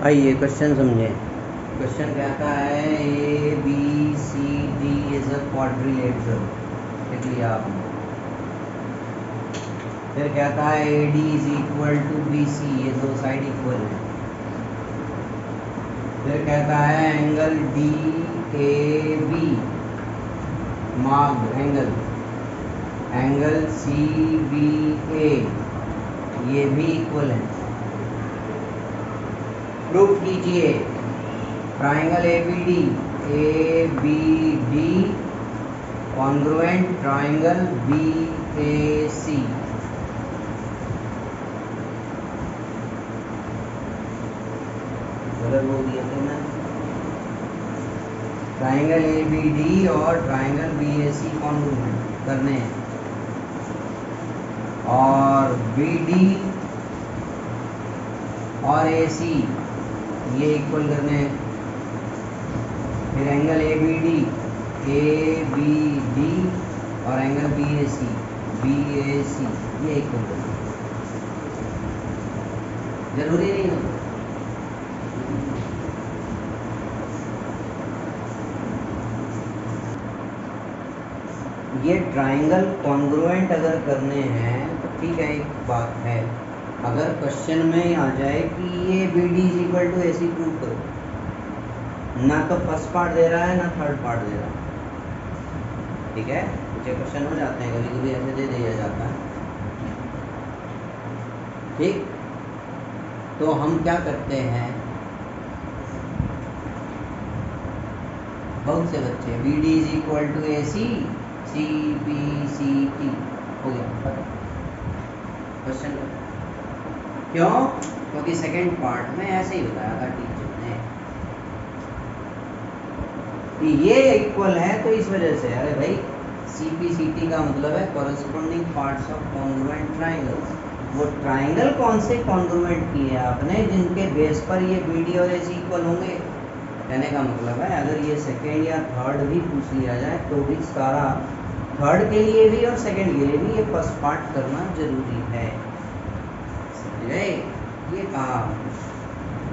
आइए क्वेश्चन समझे। क्वेश्चन कहता है A B C D is a quadrilateral, लिख लिया आपने। फिर कहता है A D is equal to B C, ये दो साइड इक्वल है। फिर कहता है angle D A B marked angle, angle C B A ये भी इक्वल है। प्रूफ कीजिए triangle A B D congruent triangle B A C. गलत बोल दिया थे मैं। ट्राइंगल ए बी डी और triangle B A C congruent करने हैं और बी डी और ए सी ये इक्वल करने हैं। फिर एंगल ए बी डी और एंगल बी ए सी ये इक्वल करने हैं। जरूरी नहीं होता। ये ट्राइंगल कॉन्ग्रुएंट अगर करने हैं तो ठीक है, एक बात है। अगर क्वेश्चन में आ जाए कि ये B D is equal to A C prove करो, ना तो फर्स्ट पार्ट दे रहा है ना थर्ड पार्ट दे रहा है, ठीक है। कुछ क्वेश्चन हो जाते हैं, कभी कभी ऐसे दे दिया जाता है, ठीक। तो हम क्या करते हैं, बहुत से बच्चे B D is equal to A C C B C T हो गया पता क्वेश्चन। क्यों? क्योंकि सेकंड पार्ट में ऐसे ही बताया था टीचर ने कि ये इक्वल है, तो इस वजह से। अरे भाई CPCT का मतलब है corresponding parts of congruent triangles. वो ट्राइंगल कौन से कॉन्ग्रुएंट किए आपने जिनके बेस पर ये BD और AC इक्वल होंगे। कहने का मतलब है अगर ये सेकेंड या थर्ड भी पूछ लिया जाए तो भी सारा थर्ड के लिए भी और सेकेंड के लिए भी ये फर्स्ट पार्ट करना जरूरी है, ये कहा।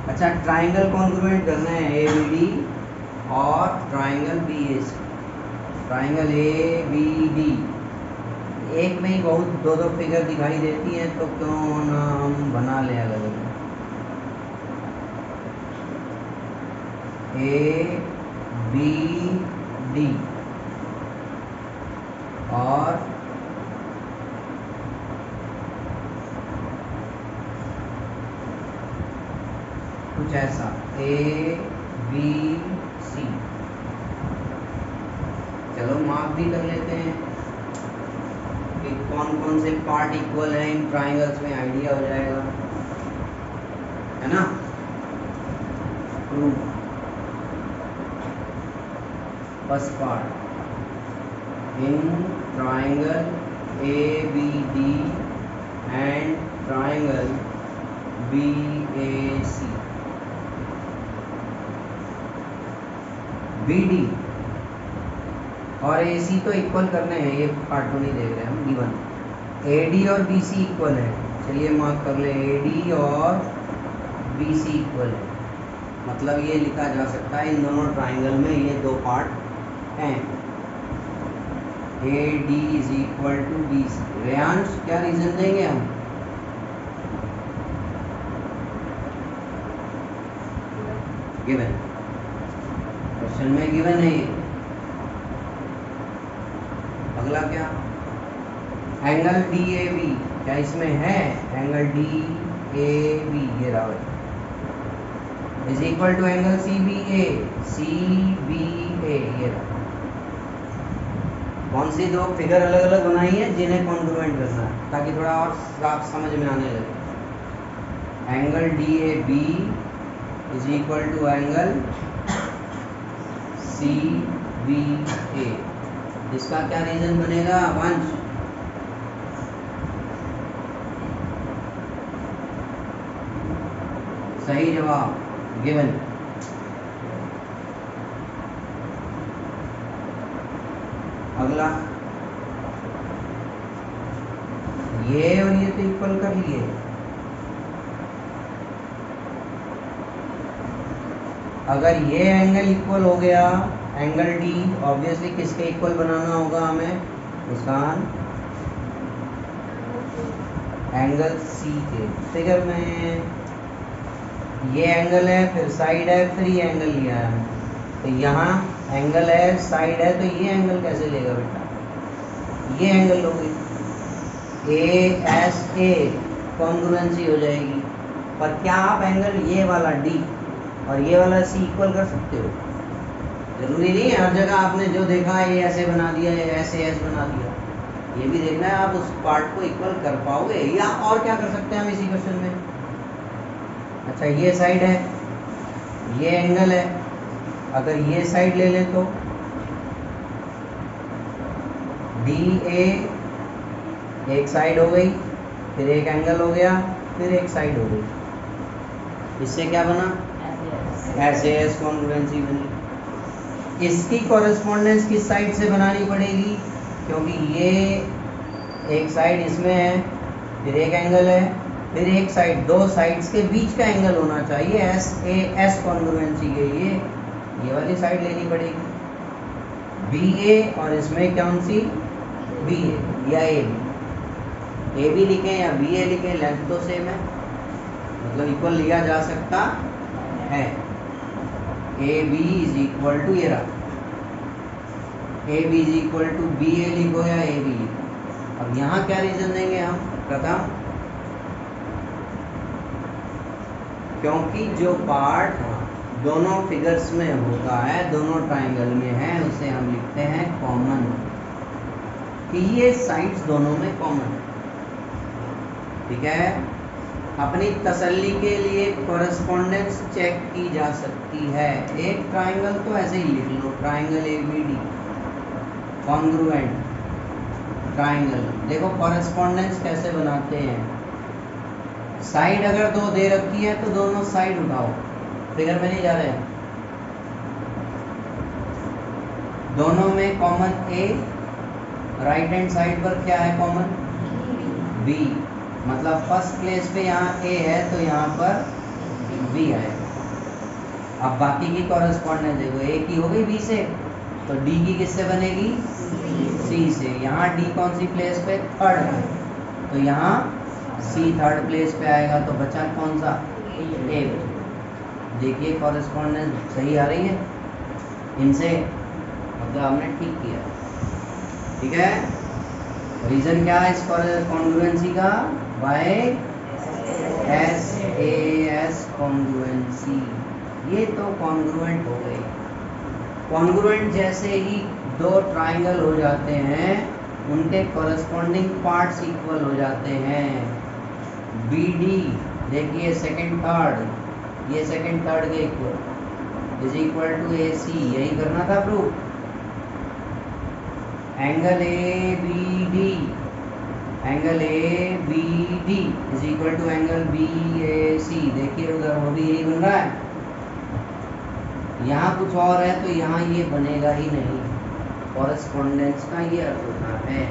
अच्छा, ट्राइंगल कॉन्ग्रुएंट करना है ABD और ट्राइंगल BAC। ट्राइंगल ABD एक में ही बहुत दो दो फिगर दिखाई देती हैं, तो क्यों ना हम बना लें अलग अलग। ABD और कुछ ऐसा ABC। चलो मार्क भी कर लेते हैं कि कौन कौन से पार्ट इक्वल है इन ट्राइंगल्स में, आइडिया हो जाएगा, है ना। First part in triangle ABD and triangle BAC, BD और AC तो इक्वल करने हैं, ये पार्ट तो नहीं देख रहे हम, गिवन। AD और BC इक्वल है, चलिए मार्क कर ले, AD और BC इक्वल है। मतलब ये लिखा जा सकता है इन दोनों ट्राइंगल में ये दो पार्ट हैं। AD is equal to BC। Reyansh क्या रीजन देंगे हम? गिवन, क्वेश्चन में गिवन है ये। अगला क्या, एंगल DAB, क्या इसमें है? एंगल DAB ये रहा is equal to angle CBA ये रहा। कौन सी दो फिगर अलग अलग बनाई है जिन्हें कॉन्ग्रुएंट करना है, ताकि थोड़ा और साफ समझ में आने लगे। Angle DAB is equal to angle CBA, इसका क्या रीजन बनेगा वंश? सही जवाब गिवन। अगला, ये और ये तो इक्वल कर लिए, अगर ये एंगल इक्वल हो गया, एंगल डी ऑब्वियसली किसके इक्वल बनाना होगा हमें, मुस्कान, एंगल सी के। फिगर में ये एंगल है, फिर साइड है, फिर ये एंगल लिया है, तो यहाँ एंगल है, साइड है, तो ये एंगल कैसे लेगा बेटा, ये एंगल लोगे, ए एस ए कॉन्ग्रुएंसी हो जाएगी। पर क्या आप एंगल ये वाला डी और ये वाला सी इक्वल कर सकते हो? जरूरी नहीं है हर जगह आपने जो देखा है ये ऐसे बना दिया, ये ऐसे ऐसे बना दिया, ये भी देखना है आप उस पार्ट को इक्वल कर पाओगे। या और क्या कर सकते हैं हम इसी क्वेश्चन में, अच्छा ये साइड है, ये एंगल है, अगर ये साइड ले लें तो डी ए एक साइड हो गई, फिर एक एंगल हो गया, फिर एक साइड हो गई, इससे क्या बना, ऐसे एस कॉन्ग्रुएंसी बनी। इसकी कॉरेस्पॉन्डेंस किस साइड से बनानी पड़ेगी, क्योंकि ये एक साइड इसमें है, फिर एक एंगल है, फिर एक साइड, दो साइड्स के बीच का एंगल होना चाहिए एस ए एस कॉन्ग्रुएंसी के लिए, ये वाली साइड लेनी पड़ेगी बी ए, और इसमें कौन सी, बी ए या ए बी लिखें या बी ए लिखें, लेंथ तो सेम है, मतलब इक्वल लिया जा सकता है। A B is equal to, ये रहा A B is equal to B A लिखो या ए बी लिखो। अब यहाँ क्या रीजन देंगे हम, प्रथम क्योंकि जो पार्ट दोनों फिगर्स में होता है, दोनों ट्राइंगल में है, उसे हम लिखते हैं कॉमन, कि ये साइड्स दोनों में कॉमन, ठीक है। अपनी तसल्ली के लिए कॉरेस्पॉन्डेंस चेक की जा सकती है। एक ट्राइंगल तो ऐसे ही लिख लो, triangle A B D congruent triangle. देखो कॉरेस्पॉन्डेंस कैसे बनाते हैं, साइड अगर दो दे रखी है तो दोनों साइड उठाओ, फिगर में नहीं जा रहे हैं, दोनों में common A, right hand side पर क्या है कॉमन, बी, मतलब फर्स्ट प्लेस पे यहाँ ए है तो यहाँ पर बी आएगा। अब बाकी की कॉरेस्पॉन्डेंस देखो, ए की हो गई बी से, तो डी की किससे बनेगी, सी से। यहाँ डी कौन सी प्लेस पे, थर्ड है, तो यहाँ सी थर्ड प्लेस पे आएगा, तो बचा कौन सा, ए। देखिए कॉरेस्पॉन्डेंस सही आ रही है इनसे, मतलब हमने ठीक किया, ठीक है। रीजन क्या है इस कॉन्ग्रुएंसी का, by S A S congruency, ये तो कॉन्ग्रुएंट हो गई। कॉन्ग्रुएंट जैसे ही दो ट्राइंगल हो जाते हैं, उनके कॉरेस्पॉन्डिंग पार्ट्स इक्वल हो जाते हैं। बी डी देखिए सेकंड थर्ड, ये सेकंड थर्ड के equal is equal to A C, यही करना था proof. Angle A B D, angle A B D is equal to angle B A C, देखिए उधर वो भी यही बन रहा है, यहाँ कुछ और है तो यहाँ ये बनेगा ही नहीं। कॉरेस्पॉन्डेंस का ये अर्थ होता है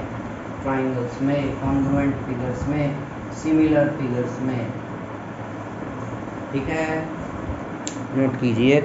ट्राइंगल्स में, कॉन्ग्रुएंट फिगर्स में, सिमिलर फिगर्स में, ठीक है, नोट कीजिए।